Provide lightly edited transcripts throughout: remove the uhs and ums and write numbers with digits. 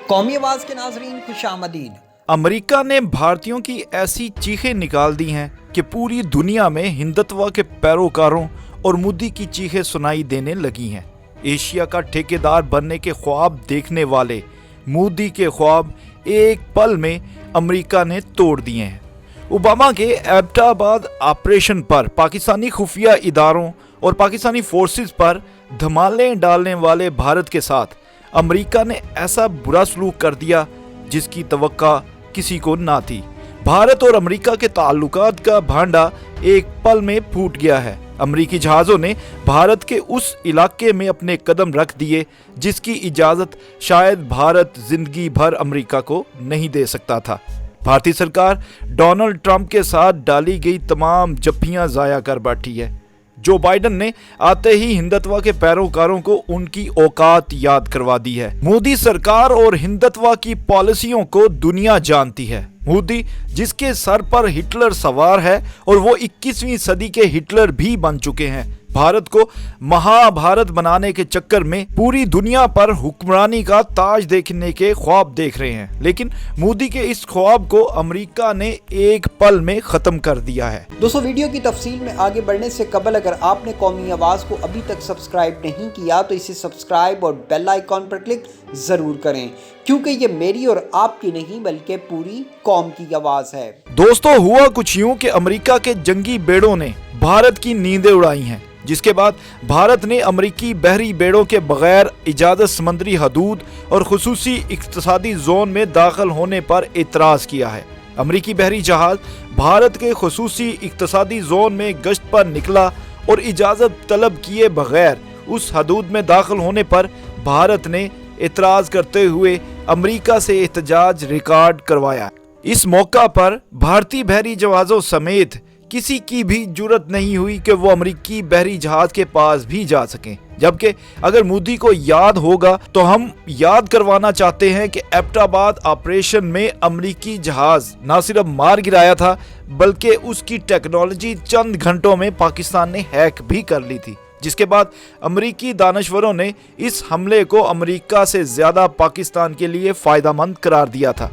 कौमी आवाज के नाजरीन खुश आमदीद। अमेरिका ने भारतीयों की ऐसी चीखें निकाल दी हैं कि पूरी दुनिया में हिंदुत्व के पैरोकारों और मोदी की चीखें सुनाई देने लगी हैं। एशिया का ठेकेदार बनने के ख्वाब देखने वाले मोदी के ख्वाब एक पल में अमेरिका ने तोड़ दिए हैं। ओबामा के एबटाबाद ऑपरेशन पर पाकिस्तानी खुफिया इदारों और पाकिस्तानी फोर्सेस पर धमाले डालने वाले भारत के साथ अमेरिका ने ऐसा बुरा सलूक कर दिया जिसकी तवक्का किसी को ना थी। भारत और अमेरिका के ताल्लुकात का भांडा एक पल में फूट गया है। अमेरिकी जहाज़ों ने भारत के उस इलाके में अपने कदम रख दिए जिसकी इजाज़त शायद भारत जिंदगी भर अमेरिका को नहीं दे सकता था। भारतीय सरकार डोनाल्ड ट्रंप के साथ डाली गई तमाम जफ्फियां ज़ाया कर बैठी है। जो बाइडन ने आते ही हिंदुत्व के पैरोकारों को उनकी औकात याद करवा दी है। मोदी सरकार और हिंदुत्व की पॉलिसियों को दुनिया जानती है। मोदी जिसके सर पर हिटलर सवार है और वो 21वीं सदी के हिटलर भी बन चुके हैं, भारत को महाभारत बनाने के चक्कर में पूरी दुनिया पर हुक्मरानी का ताज देखने के ख्वाब देख रहे हैं। लेकिन मोदी के इस ख्वाब को अमेरिका ने एक पल में खत्म कर दिया है। दोस्तों, वीडियो की तफसील में आगे बढ़ने से कबल अगर आपने कौमी आवाज को अभी तक सब्सक्राइब नहीं किया तो इसे सब्सक्राइब और बेल आइकॉन पर क्लिक जरूर करें, क्योंकि ये मेरी और आपकी नहीं बल्कि पूरी कौम की आवाज है। दोस्तों, हुआ कुछ यूं कि अमेरिका के जंगी बेड़ों ने भारत की नींदें उड़ाई हैं, जिसके बाद भारत ने अमेरिकी बहरी बेड़ों के बगैर इजाज़त समंदरी हदूद और खुसूसी इक्तसादी जोन में दाखिल होने पर एतराज़ किया है। अमेरिकी बहरी जहाज भारत के खुसूसी इक्तसादी जोन में गश्त पर निकला और इजाज़त तलब किए बगैर उस हदूद में दाखिल होने पर भारत ने एतराज़ करते हुए अमेरिका से एहतजाज रिकॉर्ड करवाया। इस मौका पर भारतीय बहरी जहाज़ों समेत किसी की भी जुर्रत नहीं हुई कि वो अमेरिकी बहरी जहाज के पास भी जा सकें। जबकि अगर मोदी को याद होगा तो हम याद करवाना चाहते हैं कि एबटाबाद ऑपरेशन में अमेरिकी जहाज न सिर्फ मार गिराया था बल्कि उसकी टेक्नोलॉजी चंद घंटों में पाकिस्तान ने हैक भी कर ली थी, जिसके बाद अमेरिकी दानश्वरों ने इस हमले को अमेरिका से ज्यादा पाकिस्तान के लिए फायदेमंद करार दिया था।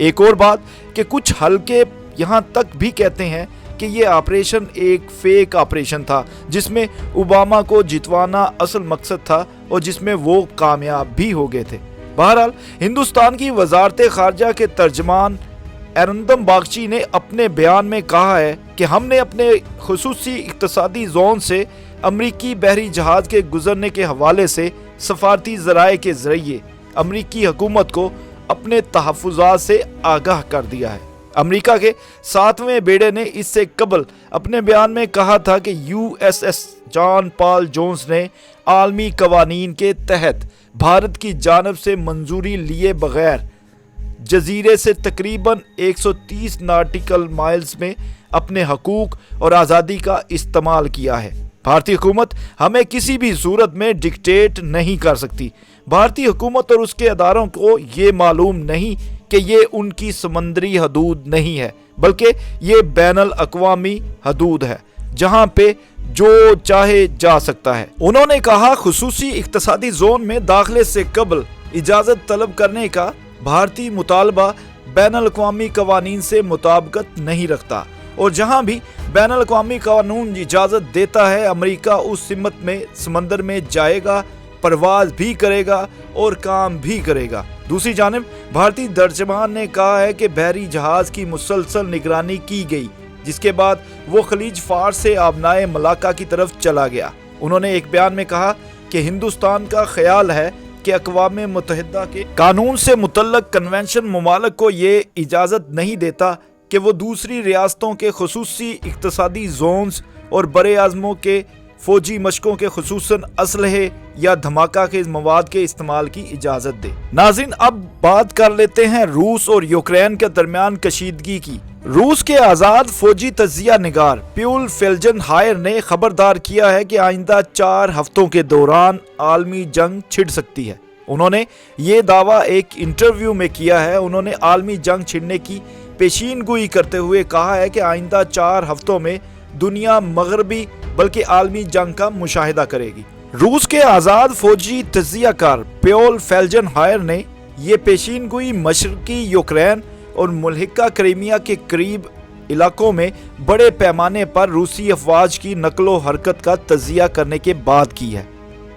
एक और बात कि कुछ हल्के यहाँ तक भी कहते हैं कि ये ऑपरेशन एक फेक ऑपरेशन था जिसमें ओबामा को जितवाना असल मकसद था और जिसमें वो कामयाब भी हो गए थे। बहरहाल, हिंदुस्तान की वजारत खारजा के तर्जमान अरिंदम बागची ने अपने बयान में कहा है कि हमने अपने खुसूसी इक्तसादी जोन से अमरीकी बहरी जहाज के गुजरने के हवाले से सफारती ज़राए के जरिए अमरीकी हुकूमत को अपने तहफ़्फ़ुज़ात से आगाह कर दिया है। अमेरिका के 7वें बेड़े ने इससे कबल अपने बयान में कहा था कि यूएसएस जॉन पॉल जोन्स ने आलमी कवानीन के तहत भारत की जानब से मंजूरी लिए बगैर जजीरे से तकरीबन 130 नॉटिकल माइल्स में अपने हकूक और आज़ादी का इस्तेमाल किया है। भारतीय हुकूमत हमें किसी भी सूरत में डिक्टेट नहीं कर सकती। भारतीय हुकूमत और उसके अदारों को ये मालूम नहीं कि ये उनकी समंदरी हदूद नहीं है बल्कि ये बैनुल अक़वामी हदूद है जहां पे जो चाहे जा सकता है। उन्होंने कहा, खुसूसी इक्तसादी जोन में दाखिले से कबल इजाज़त तलब करने का भारतीय मुतालबा बैनुल अक़वामी कवानीन से मुताबिकत नहीं रखता और जहां भी बैनुल अक़वामी कानून इजाज़त देता है अमेरिका उस सिमत में समंदर में जाएगा, परवाज भी करेगा और काम भी करेगा। दूसरी जानिब भारतीय तर्जमान ने कहा है कि बहरी जहाज की मुसलसल निगरानी की गई, जिसके बाद वो खलीज फार्स से आबनाए मलाका की तरफ चला गया। उन्होंने एक बयान में कहा कि हिंदुस्तान का ख्याल है कि अक़वाम मुत्तहिदा के कानून से मुतल्लक कन्वेंशन मुमालिक को ये इजाज़त नहीं देता कि वो दूसरी रियासतों के खुसूसी इक्तसादी जोन्स और बड़े आज़मों के फौजी मशकों के खुसूसन असलहे या धमाका के मवाद के इस्तेमाल की इजाज़त दे। नाज़रीन, अब बात कर लेते हैं रूस और यूक्रेन के दरमियान कशीदगी की। रूस के आज़ाद फौजी तज्जिया निगार प्यूल फेल्जनहायर ने खबरदार किया है कि आइंदा 4 हफ्तों के दौरान आलमी जंग छिड़ सकती है। उन्होंने ये दावा एक इंटरव्यू में किया है। उन्होंने आलमी जंग छिड़ने की पेशीनगोई करते हुए कहा है कि आइंदा 4 हफ्तों में दुनिया मगरबी बल्कि आलमी जंग का मुशाहिदा करेगी। रूस के आज़ाद फौजी तज्जियाकार प्योल फेल्जनहायर ने ये पेशीन गोई मशरकी यूक्रेन और मुल्हिका क्रीमिया के करीब इलाकों में बड़े पैमाने पर रूसी अफवाज की नकलो हरकत का तजिया करने के बाद की है।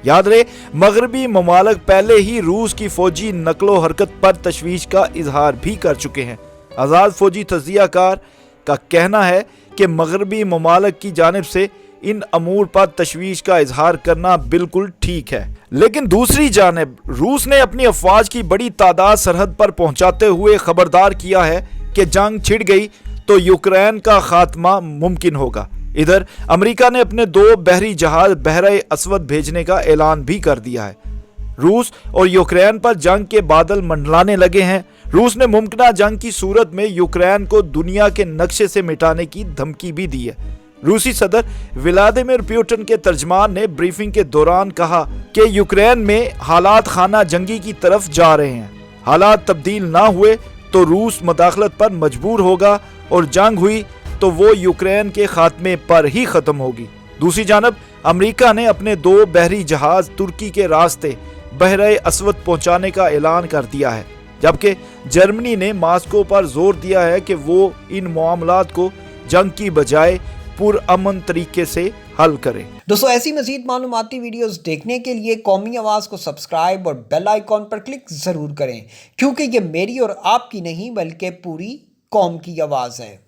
याद रहे, मगरबी ममालिक पहले ही रूस की फौजी नकलो हरकत पर तशवीश का इजहार भी कर चुके हैं। आज़ाद फौजी तजियाकार का कहना है कि मगरबी ममालिक की जानिब से इन अमूर पर तशवीश का इजहार करना बिल्कुल ठीक है, लेकिन दूसरी जानिब रूस ने अपनी अफवाज की बड़ी तादाद सरहद पर पहुंचाते हुए खबरदार किया है कि जंग छिड़ गई तो यूक्रेन का खात्मा मुमकिन होगा। इधर अमेरिका ने अपने 2 बहरी जहाज बहरे अस्वद भेजने का ऐलान भी कर दिया है। रूस और यूक्रेन पर जंग के बादल मंडलाने लगे हैं। रूस ने मुमकिन जंग की सूरत में यूक्रेन को दुनिया के नक्शे से मिटाने की धमकी भी दी है। रूसी सदर व्लादिमीर पुतिन के तर्जमान ने ब्रीफिंग के दौरान कहा कि यूक्रेन में हालात खाना जंगी की तरफ जा रहे हैं। हालात तब्दील ना हुए तो रूस मुदाखलत पर मजबूर होगा और जंग हुई तो वो यूक्रेन के खात्मे पर ही खत्म होगी। दूसरी जानब अमेरिका ने अपने 2 बहरी जहाज तुर्की के रास्ते बहरे अस्वद पहुंचाने का ऐलान कर दिया है, जबकि जर्मनी ने मॉस्को पर जोर दिया है कि वो इन मामलात को जंग की बजाय पुरअमन तरीके से हल करें। दोस्तों, ऐसी मजीद मालूमाती वीडियोस देखने के लिए कौमी आवाज़ को सब्सक्राइब और बेल आइकॉन पर क्लिक ज़रूर करें, क्योंकि ये मेरी और आपकी नहीं बल्कि पूरी कौम की आवाज़ है।